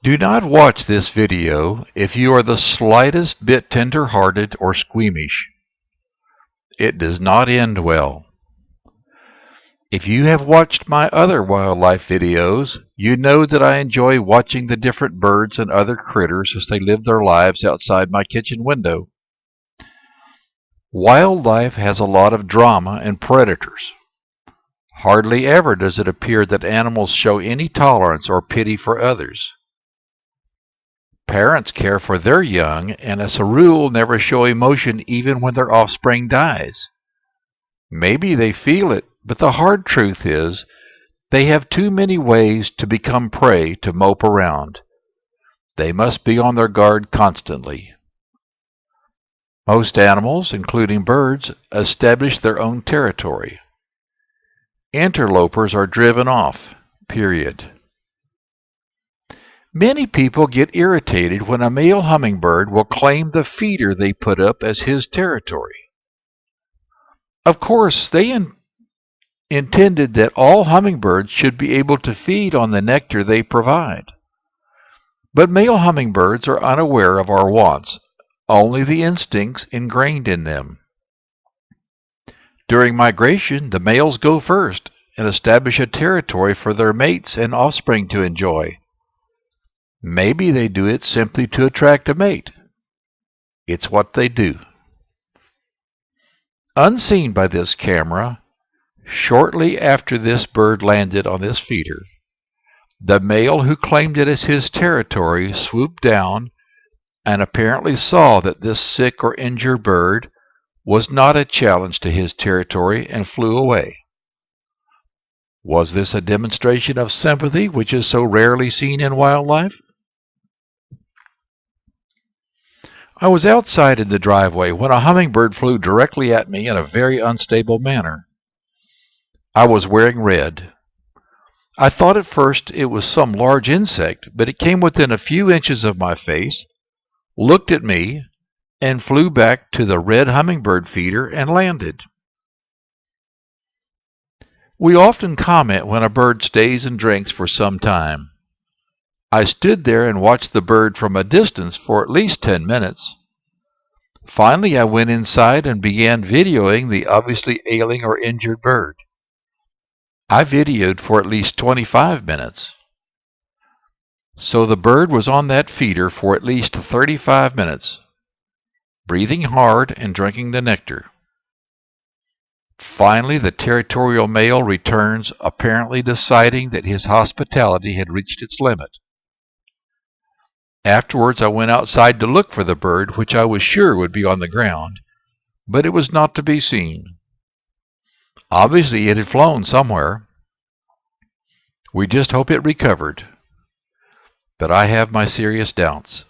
Do not watch this video if you are the slightest bit tender-hearted or squeamish. It does not end well. If you have watched my other wildlife videos, you know that I enjoy watching the different birds and other critters as they live their lives outside my kitchen window. Wildlife has a lot of drama and predators. Hardly ever does it appear that animals show any tolerance or pity for others. Parents care for their young and as a rule never show emotion even when their offspring dies. Maybe they feel it, but the hard truth is they have too many ways to become prey to mope around. They must be on their guard constantly. Most animals, including birds, establish their own territory. Interlopers are driven off, period. Many people get irritated when a male hummingbird will claim the feeder they put up as his territory. Of course, they intended that all hummingbirds should be able to feed on the nectar they provide. But male hummingbirds are unaware of our wants, only the instincts ingrained in them. During migration, the males go first and establish a territory for their mates and offspring to enjoy. Maybe they do it simply to attract a mate. It's what they do. Unseen by this camera, shortly after this bird landed on this feeder, the male who claimed it as his territory swooped down and apparently saw that this sick or injured bird was not a challenge to his territory and flew away. Was this a demonstration of sympathy which is so rarely seen in wildlife? I was outside in the driveway when a hummingbird flew directly at me in a very unstable manner. I was wearing red. I thought at first it was some large insect, but it came within a few inches of my face, looked at me, and flew back to the red hummingbird feeder and landed. We often comment when a bird stays and drinks for some time. I stood there and watched the bird from a distance for at least 10 minutes. Finally, I went inside and began videoing the obviously ailing or injured bird. I videoed for at least 25 minutes. So the bird was on that feeder for at least 35 minutes, breathing hard and drinking the nectar. Finally, the territorial male returns, apparently deciding that his hospitality had reached its limit. Afterwards, I went outside to look for the bird, which I was sure would be on the ground, but it was not to be seen. Obviously, it had flown somewhere. We just hope it recovered, but I have my serious doubts.